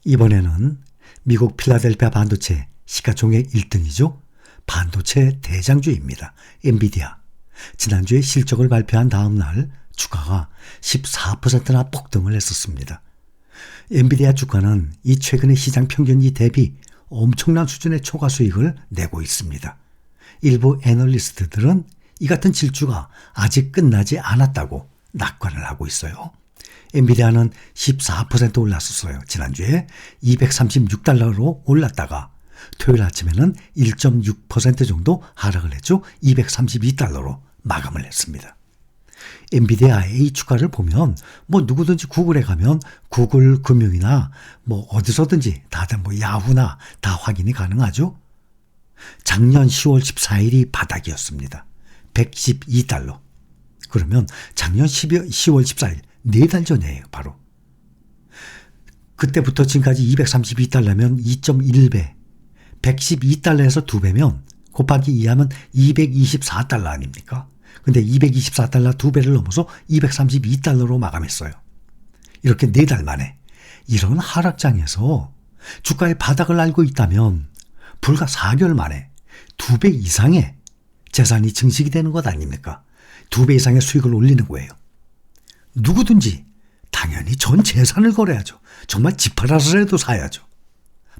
이번에는 미국 필라델피아 반도체 시가총액 1등이죠. 반도체 대장주입니다. 엔비디아. 지난주에 실적을 발표한 다음 날 주가가 14%나 폭등을 했었습니다. 엔비디아 주가는 이 최근의 시장 평균이 대비 엄청난 수준의 초과 수익을 내고 있습니다. 일부 애널리스트들은 이 같은 질주가 아직 끝나지 않았다고 낙관을 하고 있어요. 엔비디아는 14% 올랐었어요. 지난주에 236달러로 올랐다가 토요일 아침에는 1.6% 정도 하락을 했죠. 232달러로 마감을 했습니다. 엔비디아의 이 주가를 보면 누구든지 구글에 가면 구글 금융이나 어디서든지 다들 야후나 다 확인이 가능하죠. 작년 10월 14일이 바닥이었습니다. 112달러. 그러면 작년 10월 14일 4달 전이에요. 바로. 그때부터 지금까지 232달러면 2.1배. 112달러에서 2배면 곱하기 2하면 224달러 아닙니까? 근데 224달러 2배를 넘어서 232달러로 마감했어요. 이렇게 4달 만에 이런 하락장에서 주가의 바닥을 알고 있다면 불과 4개월 만에 2배 이상의 재산이 증식이 되는 것 아닙니까? 2배 이상의 수익을 올리는 거예요. 누구든지 당연히 전 재산을 걸어야죠. 정말 집 팔아서라도 사야죠.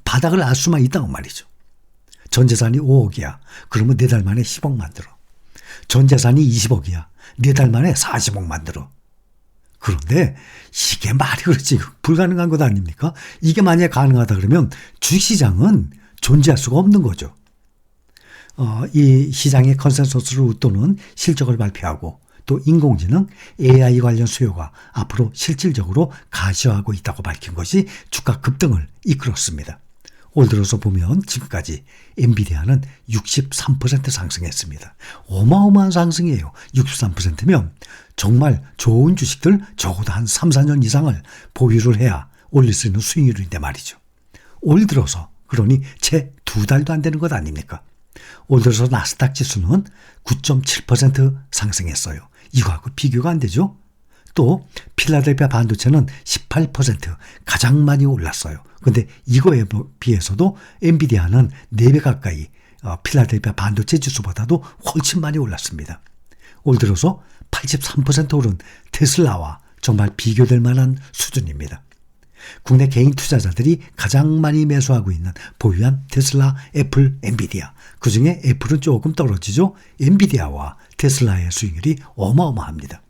바닥을 알 수만 있다고 말이죠. 전 재산이 5억이야. 그러면 4달 만에 10억 만들어. 전 재산이 20억이야. 4달 만에 40억 만들어. 그런데 이게 말이 그렇지 불가능한 것 아닙니까? 이게 만약에 가능하다 그러면 주시장은 존재할 수가 없는 거죠. 이 시장의 컨센서스를 웃도는 실적을 발표하고 또 인공지능 AI 관련 수요가 앞으로 실질적으로 가시화하고 있다고 밝힌 것이 주가 급등을 이끌었습니다. 올 들어서 보면 지금까지 엔비디아는 63% 상승했습니다. 어마어마한 상승이에요. 63%면 정말 좋은 주식들 적어도 한 3, 4년 이상을 보유를 해야 올릴 수 있는 수익률인데 말이죠. 올 들어서 그러니 채 2달도 안 되는 것 아닙니까? 올 들어서 나스닥 지수는 9.7% 상승했어요. 이거하고 비교가 안 되죠. 또 필라델피아 반도체는 18% 가장 많이 올랐어요. 근데 이거에 비해서도 엔비디아는 4배 가까이 필라델피아 반도체 지수보다도 훨씬 많이 올랐습니다. 올 들어서 83% 오른 테슬라와 정말 비교될 만한 수준입니다. 국내 개인 투자자들이 가장 많이 매수하고 있는 보유한 테슬라, 애플, 엔비디아. 그중에 애플은 조금 떨어지죠. 엔비디아와 테슬라의 수익률이 어마어마합니다.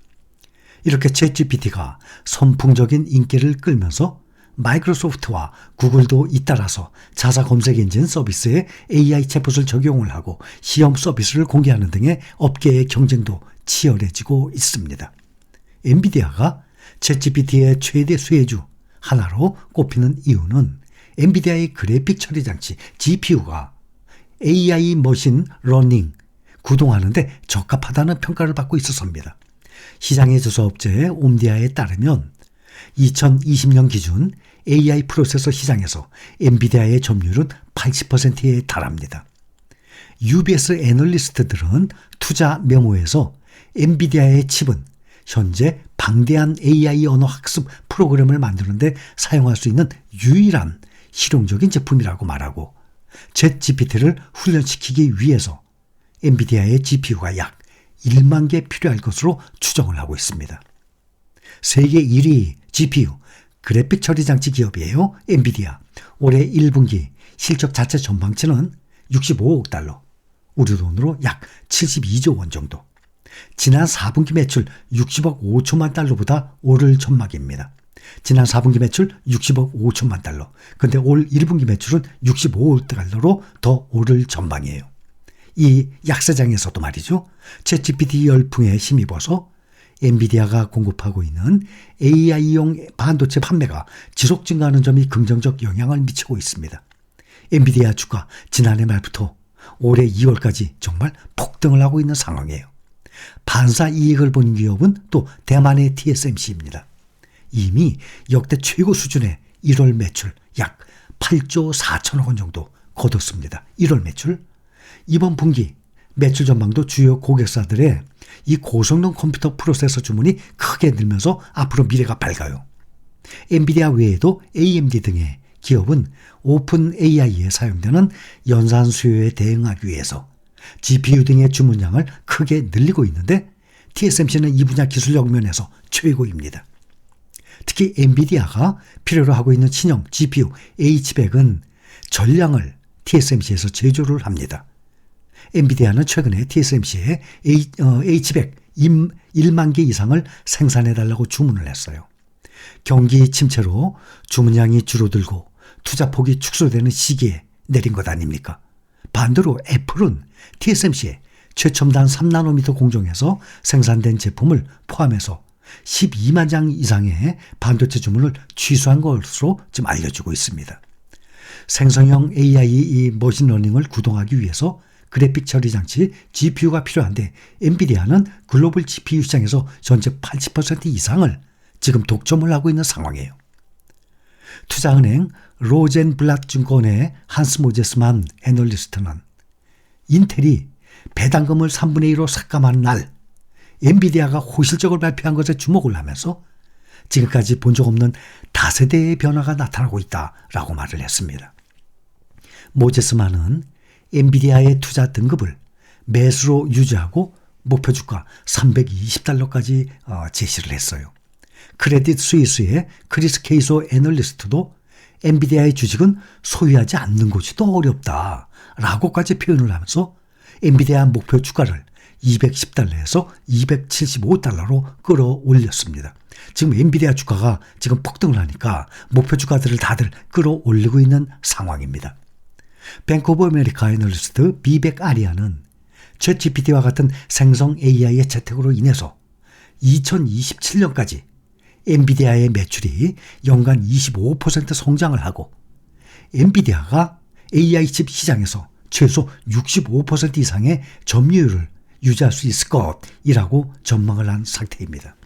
이렇게 챗GPT가 선풍적인 인기를 끌면서 마이크로소프트와 구글도 잇따라서 자사 검색 엔진 서비스에 AI 챗봇을 적용을 하고 시험 서비스를 공개하는 등의 업계의 경쟁도 치열해지고 있습니다. 엔비디아가 챗GPT의 최대 수혜주 하나로 꼽히는 이유는 엔비디아의 그래픽 처리 장치 GPU가 AI 머신 러닝 구동하는 데 적합하다는 평가를 받고 있었습니다. 시장의 조사업체 옴디아에 따르면 2020년 기준 AI 프로세서 시장에서 엔비디아의 점유율은 80%에 달합니다. UBS 애널리스트들은 투자 메모에서 엔비디아의 칩은 현재 방대한 AI 언어 학습 프로그램을 만드는데 사용할 수 있는 유일한 실용적인 제품이라고 말하고 챗GPT를 훈련시키기 위해서 엔비디아의 GPU가 약 1만 개 필요할 것으로 추정을 하고 있습니다. 세계 1위 GPU 그래픽 처리 장치 기업이에요. 엔비디아. 올해 1분기 실적 자체 전망치는 65억 달러, 우리 돈으로 약 72조 원 정도. 지난 4분기 매출 60억 5천만 달러보다 오를 전망입니다. 지난 4분기 매출 60억 5천만 달러. 근데 올 1분기 매출은 65억 달러로 더 오를 전망이에요. 이 약세장에서도 말이죠. 챗GPT 열풍에 힘입어서 엔비디아가 공급하고 있는 AI용 반도체 판매가 지속 증가하는 점이 긍정적 영향을 미치고 있습니다. 엔비디아 주가 지난해 말부터 올해 2월까지 정말 폭등을 하고 있는 상황이에요. 반사 이익을 본 기업은 또 대만의 TSMC입니다. 이미 역대 최고 수준의 1월 매출 약 8조 4천억 원 정도 거뒀습니다. 1월 매출. 이번 분기 매출 전망도 주요 고객사들의 이 고성능 컴퓨터 프로세서 주문이 크게 늘면서 앞으로 미래가 밝아요. 엔비디아 외에도 AMD 등의 기업은 오픈 AI에 사용되는 연산 수요에 대응하기 위해서 GPU 등의 주문량을 크게 늘리고 있는데 TSMC는 이 분야 기술력 면에서 최고입니다. 특히 엔비디아가 필요로 하고 있는 신형 GPU H100은 전량을 TSMC에서 제조를 합니다. 엔비디아는 최근에 TSMC에 H100 1만 개 이상을 생산해달라고 주문을 했어요. 경기 침체로 주문량이 줄어들고 투자폭이 축소되는 시기에 내린 것 아닙니까? 반대로 애플은 TSMC의 최첨단 3나노미터 공정에서 생산된 제품을 포함해서 12만 장 이상의 반도체 주문을 취소한 것으로 지금 알려지고 있습니다. 생성형 AI 머신러닝을 구동하기 위해서 그래픽 처리 장치 GPU가 필요한데 엔비디아는 글로벌 GPU 시장에서 전체 80% 이상을 지금 독점을 하고 있는 상황이에요. 투자은행 로젠블랏 증권의 한스 모제스만 애널리스트는 인텔이 배당금을 3분의 1로 삭감한 날 엔비디아가 호실적을 발표한 것에 주목을 하면서 지금까지 본 적 없는 다세대의 변화가 나타나고 있다라고 말을 했습니다. 모제스만은 엔비디아의 투자 등급을 매수로 유지하고 목표 주가 $320까지 제시를 했어요. 크레딧 스위스의 크리스 케이소 애널리스트도 엔비디아의 주식은 소유하지 않는 것이 더 어렵다라고까지 표현을 하면서 엔비디아 목표 주가를 $210에서 $275로 끌어올렸습니다. 지금 엔비디아 주가가 지금 폭등을 하니까 목표 주가들을 다들 끌어올리고 있는 상황입니다. 뱅크 오브 아메리카 애널리스트 비백 아리아는 챗GPT와 같은 생성 AI의 재택으로 인해서 2027년까지 엔비디아의 매출이 연간 25% 성장을 하고 엔비디아가 AI 칩 시장에서 최소 65% 이상의 점유율을 유지할 수 있을 것이라고 전망을 한 상태입니다.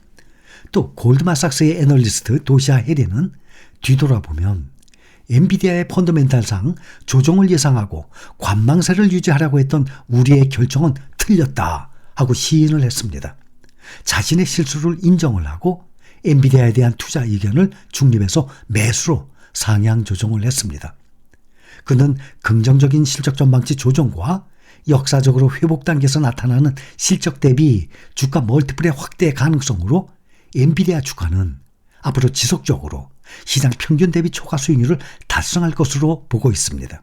또 골드만삭스의 애널리스트 도시아 해리는 뒤돌아보면 엔비디아의 펀더멘탈상 조정을 예상하고 관망세를 유지하려고 했던 우리의 결정은 틀렸다 하고 시인을 했습니다. 자신의 실수를 인정을 하고 엔비디아에 대한 투자 의견을 중립해서 매수로 상향 조정을 했습니다. 그는 긍정적인 실적 전망치 조정과 역사적으로 회복 단계에서 나타나는 실적 대비 주가 멀티플의 확대 가능성으로 엔비디아 주가는 앞으로 지속적으로 시장 평균 대비 초과 수익률을 달성할 것으로 보고 있습니다.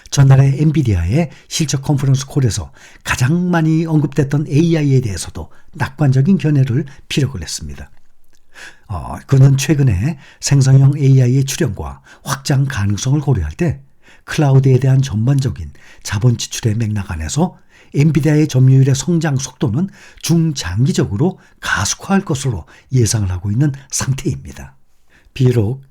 전날에 엔비디아의 실적 컨퍼런스 콜에서 가장 많이 언급됐던 AI에 대해서도 낙관적인 견해를 피력을 했습니다. 그는 최근에 생성형 AI의 출현과 확장 가능성을 고려할 때 클라우드에 대한 전반적인 자본 지출의 맥락 안에서 엔비디아의 점유율의 성장 속도는 중장기적으로 가속화할 것으로 예상을 하고 있는 상태입니다. 비록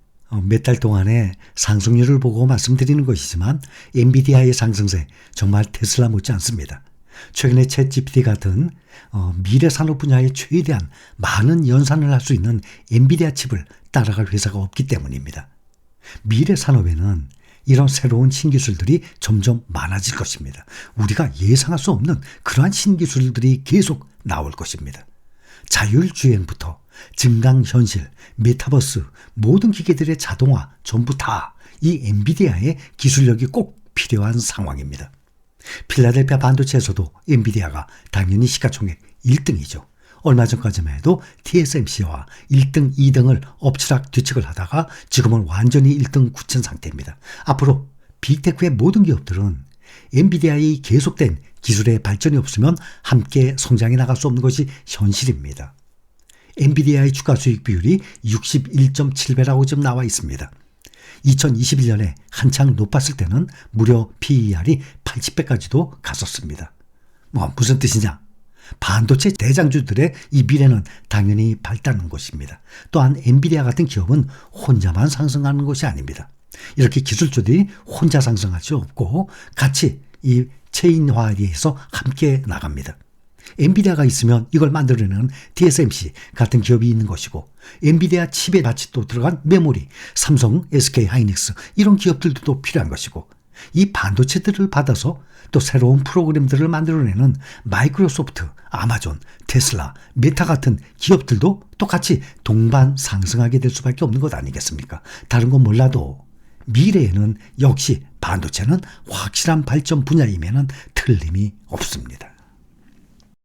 몇 달 동안의 상승률을 보고 말씀드리는 것이지만 엔비디아의 상승세 정말 테슬라 못지 않습니다. 최근에 챗GPT 같은 미래 산업 분야에 최대한 많은 연산을 할 수 있는 엔비디아 칩을 따라갈 회사가 없기 때문입니다. 미래 산업에는 이런 새로운 신기술들이 점점 많아질 것입니다. 우리가 예상할 수 없는 그러한 신기술들이 계속 나올 것입니다. 자율주행부터 증강현실, 메타버스, 모든 기계들의 자동화 전부 다 이 엔비디아의 기술력이 꼭 필요한 상황입니다. 필라델피아 반도체에서도 엔비디아가 당연히 시가총액 1등이죠. 얼마 전까지만 해도 TSMC와 1등, 2등을 엎치락 뒤치락을 하다가 지금은 완전히 1등 굳힌 상태입니다. 앞으로 빅테크의 모든 기업들은 엔비디아의 계속된 기술의 발전이 없으면 함께 성장해 나갈 수 없는 것이 현실입니다. 엔비디아의 주가 수익 비율이 61.7배라고 지금 나와 있습니다. 2021년에 한창 높았을 때는 무려 PER이 80배까지도 갔었습니다. 무슨 뜻이냐? 반도체 대장주들의 이 미래는 당연히 밝다는 것입니다. 또한 엔비디아 같은 기업은 혼자만 상승하는 것이 아닙니다. 이렇게 기술주들이 혼자 상승할 수 없고 같이 이 체인화에서 함께 나갑니다. 엔비디아가 있으면 이걸 만들어내는 TSMC 같은 기업이 있는 것이고 엔비디아 칩에 같이 또 들어간 메모리, 삼성, SK 하이닉스 이런 기업들도 또 필요한 것이고 이 반도체들을 받아서 또 새로운 프로그램들을 만들어내는 마이크로소프트, 아마존, 테슬라, 메타 같은 기업들도 똑같이 동반 상승하게 될 수밖에 없는 것 아니겠습니까? 다른 건 몰라도 미래에는 역시 반도체는 확실한 발전 분야이면 틀림이 없습니다.